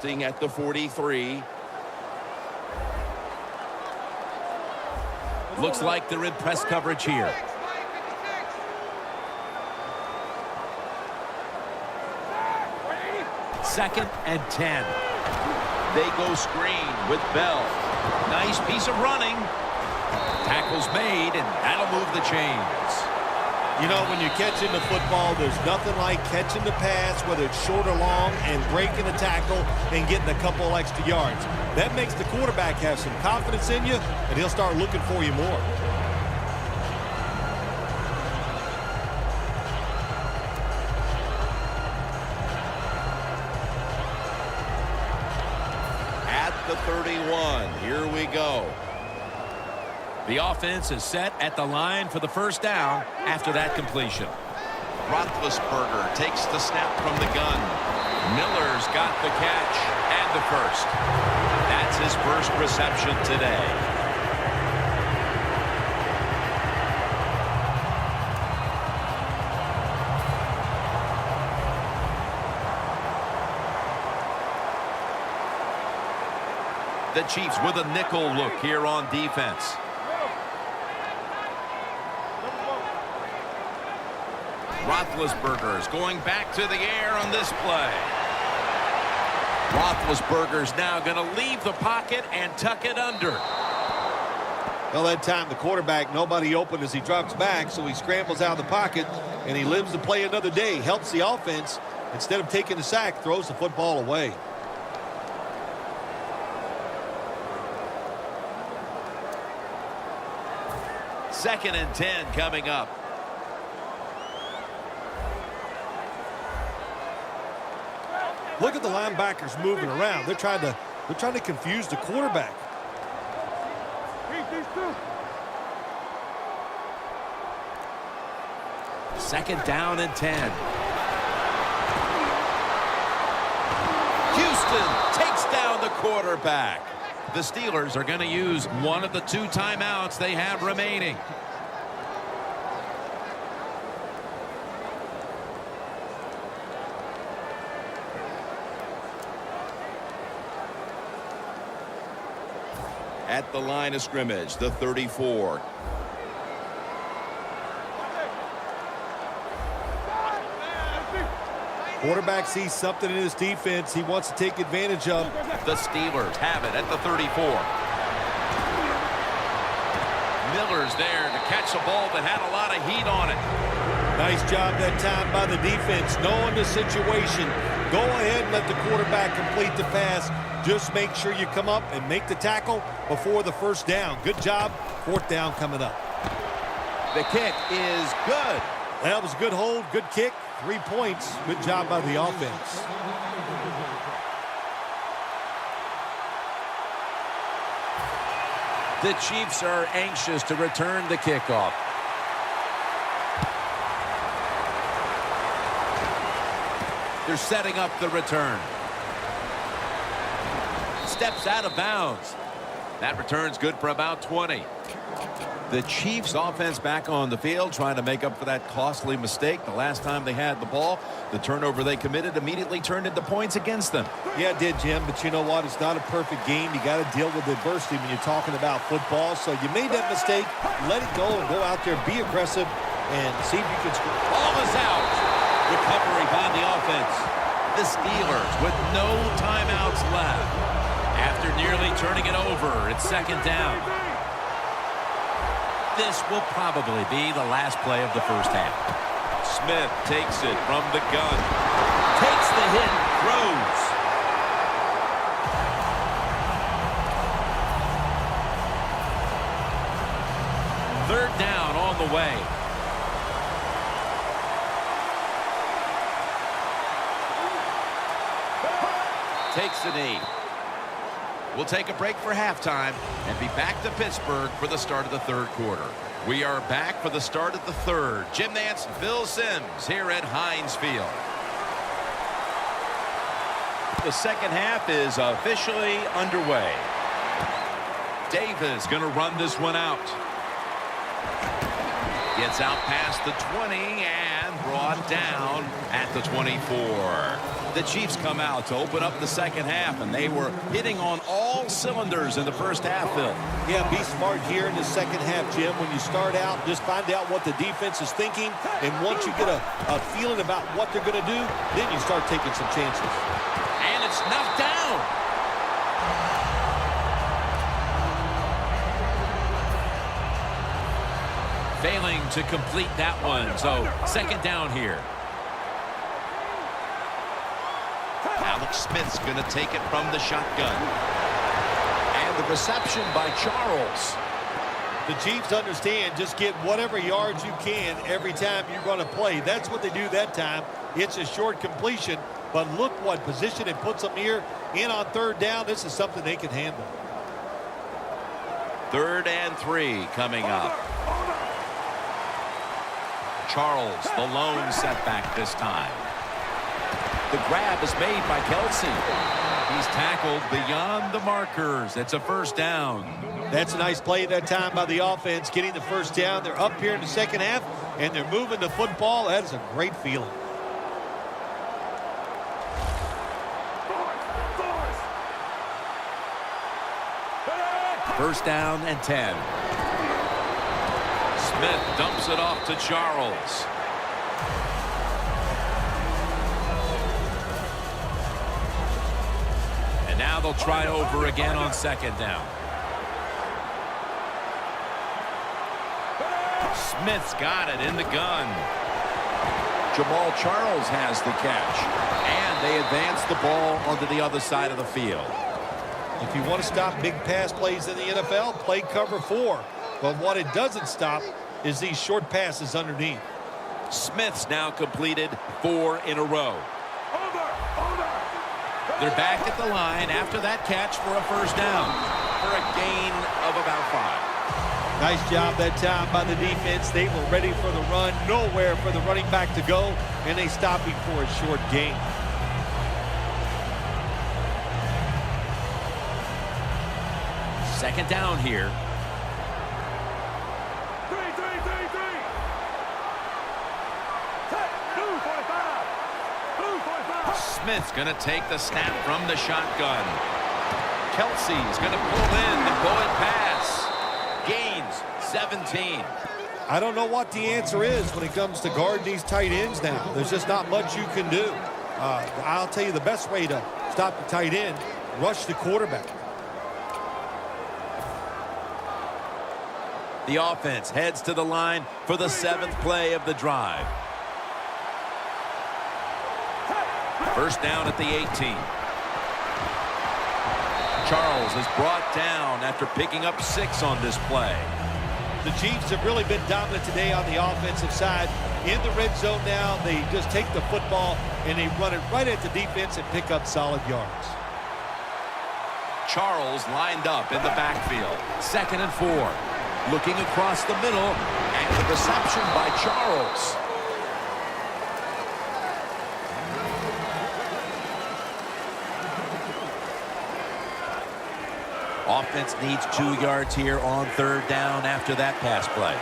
mounting at the 43. Looks like they're in press coverage here. Second and 10. They go screen with Bell. Nice piece of running. Tackle's made, and that'll move the chains. You know, when you're catching the football, there's nothing like catching the pass, whether it's short or long, and breaking a tackle and getting a couple extra yards. That makes the quarterback have some confidence in you, and he'll start looking for you more. At the 31, here we go. The offense is set at the line for the first down after that completion. Roethlisberger takes the snap from the gun. Miller's got the catch and the first. That's his first reception today. The Chiefs with a nickel look here on defense. Roethlisberger's going back to the air on this play. Roethlisberger's now going to leave the pocket and tuck it under. Well, that time the quarterback, nobody open as he drops back, so he scrambles out of the pocket, and he lives to play another day. Helps the offense. Instead of taking the sack, throws the football away. Second and 10 coming up. Look at the linebackers moving around. They're trying to confuse the quarterback. Second down and 10. Houston takes down the quarterback. The Steelers are going to use one of the 2 timeouts they have remaining. At the line of scrimmage, the 34. Quarterback sees something in his defense he wants to take advantage of. The Steelers have it at the 34. Miller's there to catch a ball that had a lot of heat on it. Nice job that time by the defense, knowing the situation. Go ahead and let the quarterback complete the pass. Just make sure you come up and make the tackle before the first down. Good job. Fourth down coming up. The kick is good. That was a good hold, good kick, 3 points. Good job by the offense. The Chiefs are anxious to return the kickoff. They're setting up the return. Steps out of bounds. That return's good for about 20. The Chiefs offense back on the field trying to make up for that costly mistake. The last time they had the ball, the turnover they committed immediately turned into points against them. Yeah, it did, Jim, but you know what? It's not a perfect game. You got to deal with adversity when you're talking about football. So you made that mistake, let it go and go out there, be aggressive, and see if you can score. Ball is out. Recovery by the offense. The Steelers with no timeouts left. After nearly turning it over, it's second down. This will probably be the last play of the first half. Smith takes it from the gun. Takes the hit, throws. Third down on the way. Takes the knee. We'll take a break for halftime and be back to Pittsburgh for the start of the third quarter. We are back for the start of the third. Jim Nance, Phil Simms here at Heinz Field. The second half is officially underway. Davis going to run this one out. Gets out past the 20 and brought down at the 24. The Chiefs come out to open up the second half, and they were hitting on all cylinders in the first half, Phil. Yeah, be smart here in the second half, Jim. When you start out, just find out what the defense is thinking, and once you get a feeling about what they're going to do, then you start taking some chances. And it's knocked down. Failing to complete that one, so second down here. Alex Smith's going to take it from the shotgun. And the reception by Charles. The Chiefs understand just get whatever yards you can every time you're going to play. That's what they do that time. It's a short completion, but look what position it puts them here in on third down. This is something they can handle. 3rd and 3 coming up. Charles, the lone setback this time. The grab is made by Kelsey. He's tackled beyond the markers. It's a first down. That's a nice play that time by the offense, getting the first down. They're up here in the second half, and they're moving the football. That is a great feeling. First down and 10. Smith dumps it off to Charles. And now they'll try over again on second down. Smith's got it in the gun. Jamal Charles has the catch. And they advance the ball onto the other side of the field. If you want to stop big pass plays in the NFL, play cover 4. But what it doesn't stop is these short passes underneath. Smith's now completed 4 in a row. They're back at the line after that catch for a first down for a gain of about 5. Nice job that time by the defense. They were ready for the run, nowhere for the running back to go, and they stopped him for a short gain. Second down here. Smith's going to take the snap from the shotgun. Kelsey's going to pull in the bullet pass. Gains 17. I don't know what the answer is when it comes to guarding these tight ends now. There's just not much you can do. I'll tell you the best way to stop the tight end, rush the quarterback. The offense heads to the line for the 7th play of the drive. First down at the 18. Charles is brought down after picking up 6 on this play. The Chiefs have really been dominant today on the offensive side. In the red zone now, they just take the football and they run it right at the defense and pick up solid yards. Charles lined up in the backfield. 2nd and 4. Looking across the middle, and the reception by Charles. Offense needs 2 yards here on 3rd down after that pass play.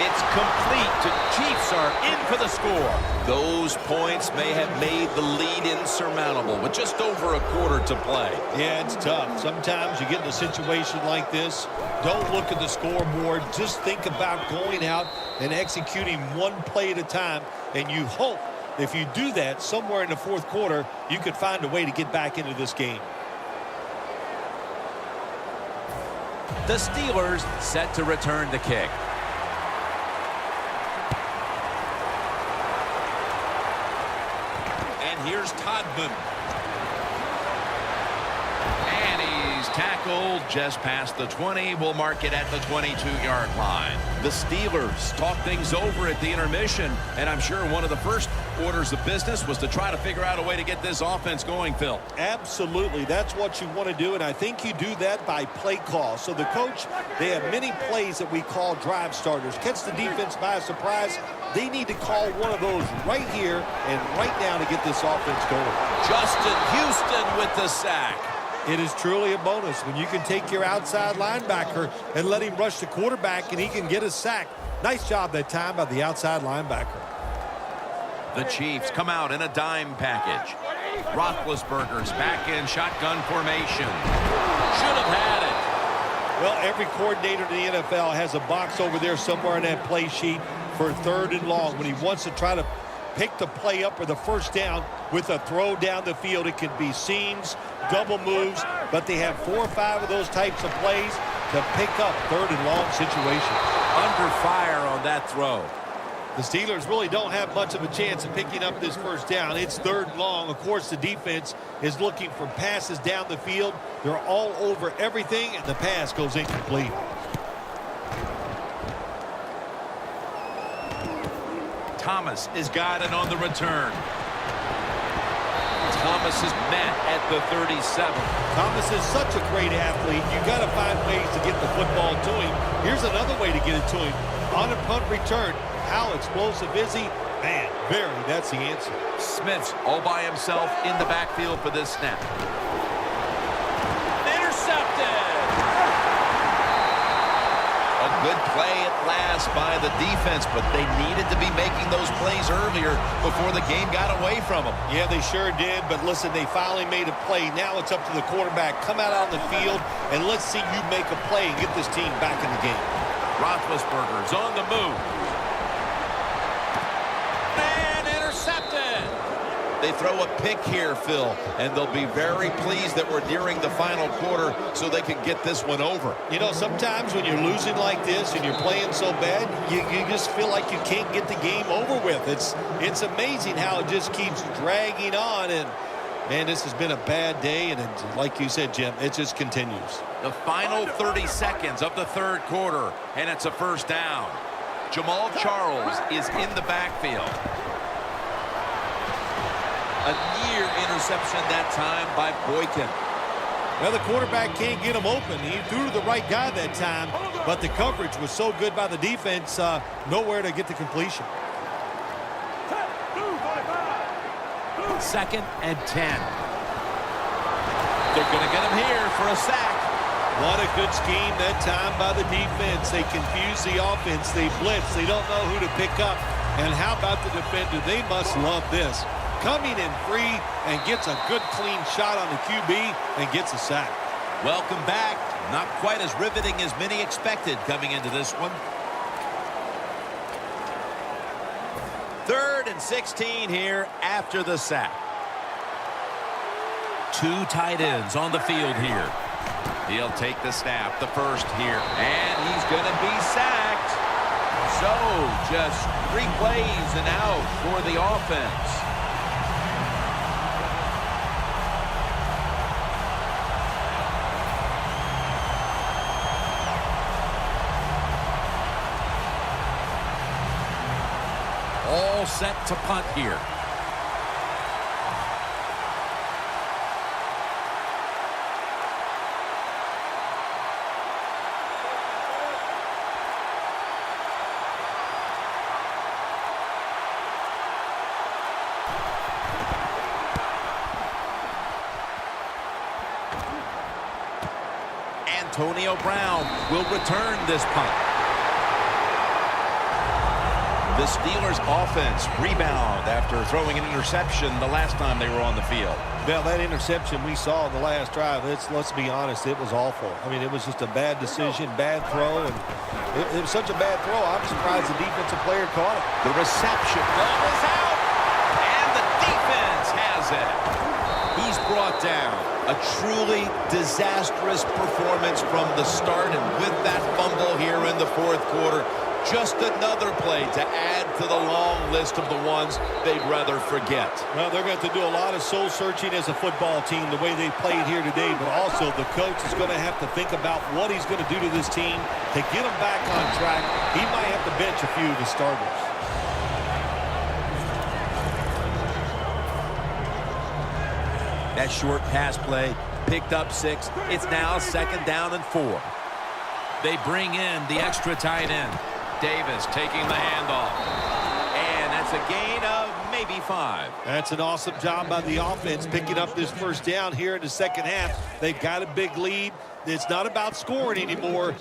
It's complete. The Chiefs are in for the score. Those points may have made the lead insurmountable with just over a quarter to play. Yeah, it's tough. Sometimes you get in a situation like this, don't look at the scoreboard. Just think about going out and executing one play at a time, and you hope if you do that somewhere in the 4th quarter, you could find a way to get back into this game. The Steelers set to return the kick. Here's Todman. And he's tackled just past the 20. We'll mark it at the 22-yard line. The Steelers talk things over at the intermission, and I'm sure one of the first orders of business was to try to figure out a way to get this offense going, Phil. Absolutely. That's what you want to do, and I think you do that by play call. So the coach, they have many plays that we call drive starters. Catch the defense by surprise. They need to call one of those right here and right now to get this offense going. Justin Houston with the sack. It is truly a bonus when you can take your outside linebacker and let him rush the quarterback and he can get a sack. Nice job that time by the outside linebacker. The Chiefs come out in a dime package. Roethlisberger's back in shotgun formation. Should have had it. Well, every coordinator in the NFL has a box over there somewhere in that play sheet for 3rd and long. When he wants to try to pick the play up or the first down with a throw down the field, it can be seams, double moves, but they have 4 or 5 of those types of plays to pick up 3rd and long situations. Under fire on that throw. The Steelers really don't have much of a chance of picking up this first down. It's 3rd and long. Of course, the defense is looking for passes down the field. They're all over everything, and the pass goes incomplete. Thomas is guided on the return. Thomas is met at the 37. Thomas is such a great athlete. You got to find ways to get the football to him. Here's another way to get it to him. On a punt return, how explosive is he? Man, that's the answer. Smith's all by himself in the backfield for this snap. Intercepted. A good play at last by the defense, but they needed to be making those plays earlier before the game got away from them. Yeah, they sure did, but listen, they finally made a play. Now it's up to the quarterback. Come out on the field, and let's see you make a play and get this team back in the game. Roethlisberger's on the move. And intercepted. They throw a pick here, Phil, and they'll be very pleased that we're nearing the final quarter so they can get this one over. You know, sometimes when you're losing like this and you're playing so bad, you just feel like you can't get the game over with. It's amazing how it just keeps dragging on, and man, this has been a bad day, and like you said, Jim, it just continues. The final 30 seconds of the 3rd quarter, and it's a first down. Jamal Charles is in the backfield. A near interception that time by Boykin. Well, the quarterback can't get him open. He threw to the right guy that time, but the coverage was so good by the defense, nowhere to get the completion. 2nd and 10. They're going to get him here for a sack. What a good scheme that time by the defense. They confuse the offense. They blitz. They don't know who to pick up. And how about the defender? They must love this. Coming in free and gets a good clean shot on the QB and gets a sack. Welcome back. Not quite as riveting as many expected coming into this one. 3rd and 16 here after the sack. 2 tight ends on the field here. He'll take the snap, the first here, and he's going to be sacked. So just 3 plays and out for the offense. All set to punt here. Antonio Brown will return this punt. The Steelers offense rebound after throwing an interception the last time they were on the field. Well, that interception we saw in the last drive, let's be honest, it was awful. I mean, it was just a bad decision, bad throw, and it was such a bad throw, I'm surprised the defensive player caught it. The reception is out, and the defense has it. He's brought down. A truly disastrous performance from the start, and with that fumble here in the 4th quarter, just another play to add to the long list of the ones they'd rather forget. Well, they're going to have to do a lot of soul-searching as a football team, the way they played here today, but also the coach is going to have to think about what he's going to do to this team to get them back on track. He might have to bench a few of the starters. That short pass play picked up 6. It's now 2nd down and 4. They bring in the extra tight end. Davis taking the handoff. And that's a gain of maybe 5. That's an awesome job by the offense picking up this first down here in the second half. They've got a big lead. It's not about scoring anymore.